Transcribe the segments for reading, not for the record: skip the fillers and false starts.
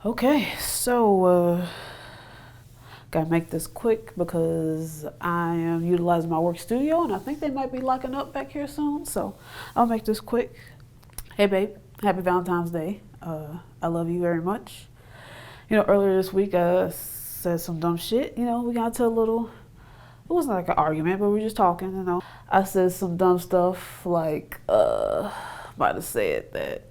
Okay, so gotta make this quick because I am utilizing my work studio and I think they might be locking up back here soon. So I'll make this quick. Hey, babe, happy Valentine's Day. I love you very much. Earlier this week I said some dumb shit. We got into a little. It wasn't like an argument, but we were just talking. I said some dumb stuff like might have said that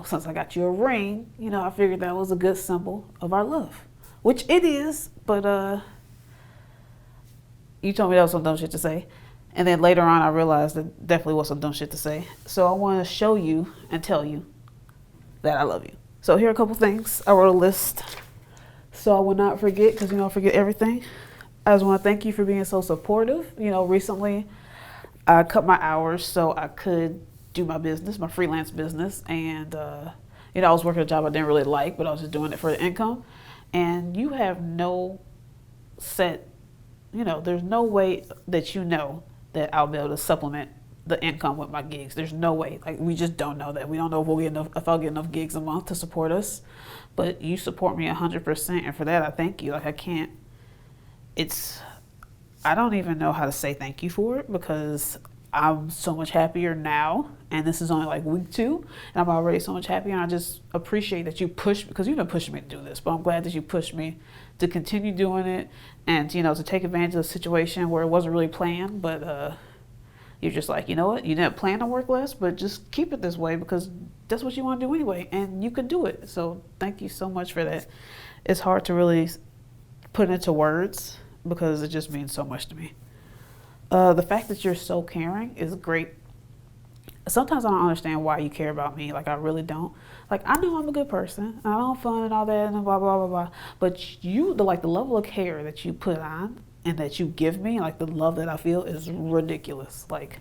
since I got you a ring, I figured that was a good symbol of our love, which it is. But you told me that was some dumb shit to say, and then later on I realized that definitely was some dumb shit to say. So I want to show you and tell you that I love you. So here are a couple things. I wrote a list so I will not forget, because I forget everything. I just want to thank you for being so supportive. Recently I cut my hours so I could do my business, my freelance business, and I was working a job I didn't really like, but I was just doing it for the income. And you have no set, there's no way that that I'll be able to supplement the income with my gigs. There's no way. Like, we just don't know that. We don't know if I'll get enough gigs a month to support us. But you support me 100%, and for that I thank you. Like, I don't even know how to say thank you for it, because I'm so much happier now, and this is only like week 2, and I'm already so much happier. And I just appreciate that you push, because you've been pushing me to do this, but I'm glad that you pushed me to continue doing it, and to take advantage of the situation where it wasn't really planned, but you're just like, you know what, you didn't plan to work less, but just keep it this way because that's what you want to do anyway, and you could do it. So thank you so much for that. It's hard to really put into words because it just means so much to me. The fact that you're so caring is great. Sometimes I don't understand why you care about me. Like, I really don't. Like, I know I'm a good person. I don't fun and all that and blah, blah, blah, blah. But the level of care that you put on and that you give me, like the love that I feel, is ridiculous. Like,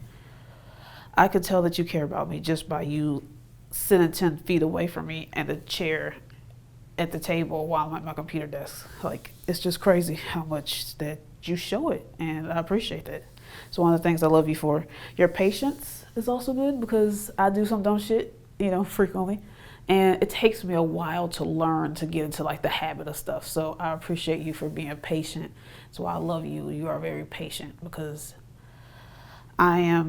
I could tell that you care about me just by you sitting 10 feet away from me and a chair at the table while I'm at my computer desk. Like, it's just crazy how much that you show it, and I appreciate that. It's one of the things I love you for. Your patience is also good, because I do some dumb shit, frequently, and it takes me a while to learn to get into like the habit of stuff. So I appreciate you for being patient. That's why I love you. You are very patient, because I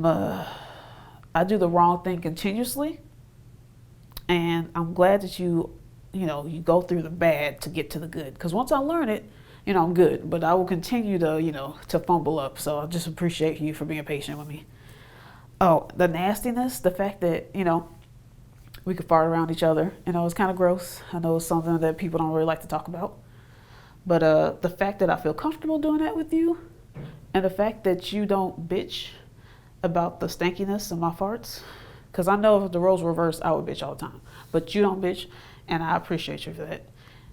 do the wrong thing continuously, and I'm glad that you go through the bad to get to the good, because once I learn it, I'm good, but I will continue to fumble up. So I just appreciate you for being patient with me. Oh, the nastiness, the fact that, we could fart around each other, it's kind of gross. I know it's something that people don't really like to talk about. But the fact that I feel comfortable doing that with you, and the fact that you don't bitch about the stankiness of my farts, because I know if the roles were reversed, I would bitch all the time. But you don't bitch, and I appreciate you for that.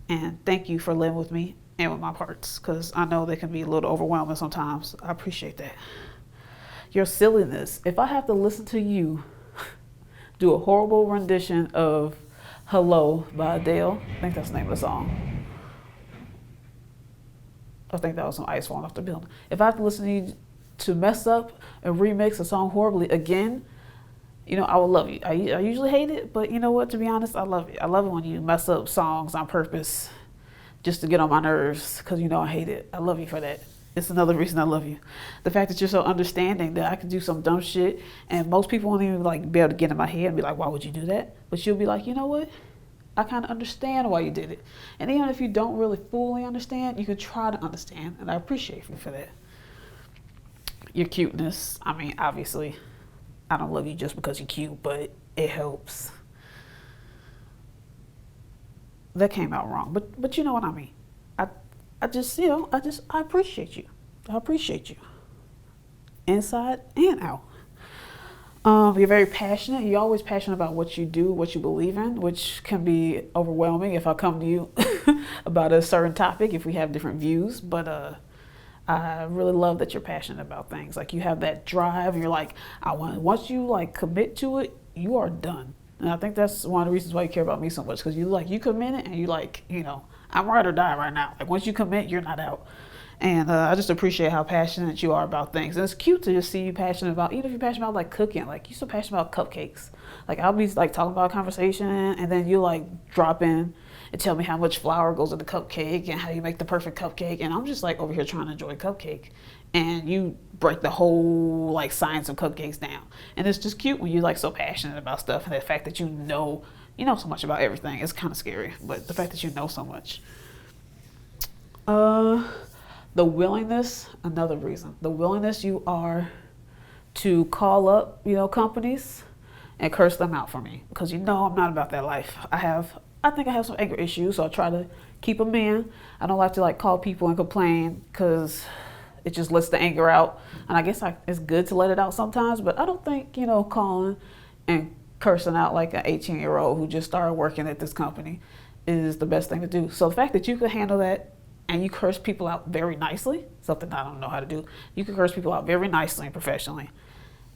And thank you for living with me and with my parts, because I know they can be a little overwhelming sometimes. I appreciate that. Your silliness. If I have to listen to you do a horrible rendition of Hello by Adele, I think that's the name of the song. I think that was some ice falling off the building. If I have to listen to you to mess up and remix a song horribly again, I will love you. I usually hate it, but you know what? To be honest, I love it. I love it when you mess up songs on purpose just to get on my nerves, because I hate it. I love you for that. It's another reason I love you. The fact that you're so understanding that I can do some dumb shit, and most people won't even be able to get in my head and be like, why would you do that? But you'll be like, you know what? I kind of understand why you did it. And even if you don't really fully understand, you can try to understand, and I appreciate you for that. Your cuteness. I mean, obviously, I don't love you just because you're cute, but it helps. That came out wrong, but you know what I mean. I just I appreciate you. I appreciate you, inside and out. You're very passionate. You're always passionate about what you do, what you believe in, which can be overwhelming if I come to you about a certain topic, if we have different views. But I really love that you're passionate about things. Like, you have that drive. And you're like, once you commit to it, you are done. And I think that's one of the reasons why you care about me so much, because you commit it, and you I'm ride or die right now. Like, once you commit, you're not out. And I just appreciate how passionate you are about things. And it's cute to just see you passionate about, even if you're passionate about like cooking, like you're so passionate about cupcakes. Like I'll be like talking about a conversation and then you like drop in and tell me how much flour goes in the cupcake and how you make the perfect cupcake. And I'm just like over here trying to enjoy cupcake. And you break the whole like science of cupcakes down. And it's just cute when you're like so passionate about stuff. And the fact that you know so much about everything. It's kind of scary, but the fact that you know so much. The willingness, another reason, the willingness you are to call up, companies and curse them out for me, because I'm not about that life. I think I have some anger issues, so I try to keep them in. I don't like to like call people and complain because it just lets the anger out. And I guess it's good to let it out sometimes, but I don't think, calling and cursing out like an 18-year-old who just started working at this company is the best thing to do. So the fact that you could handle that and you curse people out very nicely, something I don't know how to do. You can curse people out very nicely and professionally.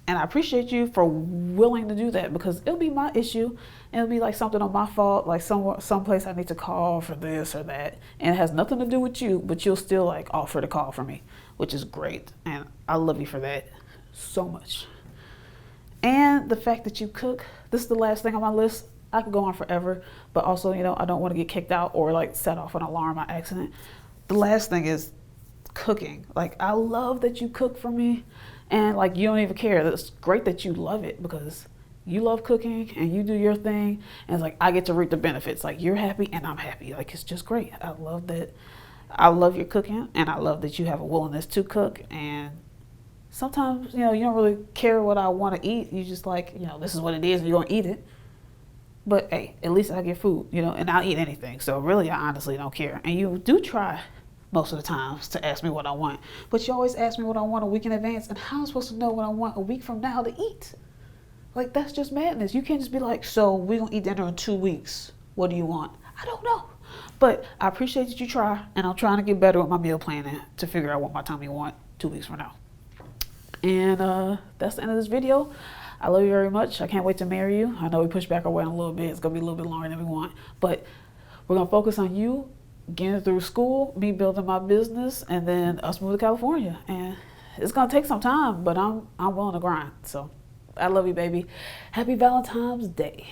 And I appreciate you for willing to do that, because it'll be my issue and it'll be like something on my fault, like someplace I need to call for this or that. And it has nothing to do with you, but you'll still like offer to call for me, which is great. And I love you for that so much. And the fact that you cook, this is the last thing on my list. I could go on forever, but also, I don't want to get kicked out or like set off an alarm by accident. The last thing is cooking. Like, I love that you cook for me and like you don't even care. It's great that you love it because you love cooking and you do your thing. And it's like, I get to reap the benefits. Like, you're happy and I'm happy. Like, it's just great. I love that. I love your cooking and I love that you have a willingness to cook. And sometimes, you don't really care what I want to eat. You just like, this is what it is and you're going to eat it. But hey, at least I get food, and I'll eat anything. So really, I honestly don't care. And you do try most of the times to ask me what I want. But you always ask me what I want a week in advance. And how am I supposed to know what I want a week from now to eat? Like, that's just madness. You can't just be like, so we're going to eat dinner in 2 weeks. What do you want? I don't know. But I appreciate that you try. And I'm trying to get better with my meal planning to figure out what my tummy wants 2 weeks from now. And that's the end of this video. I love you very much. I can't wait to marry you. I know we pushed back our wedding a little bit. It's going to be a little bit longer than we want. But we're going to focus on you getting through school, me building my business, and then us moving to California. And it's going to take some time, but I'm willing to grind. So I love you, baby. Happy Valentine's Day.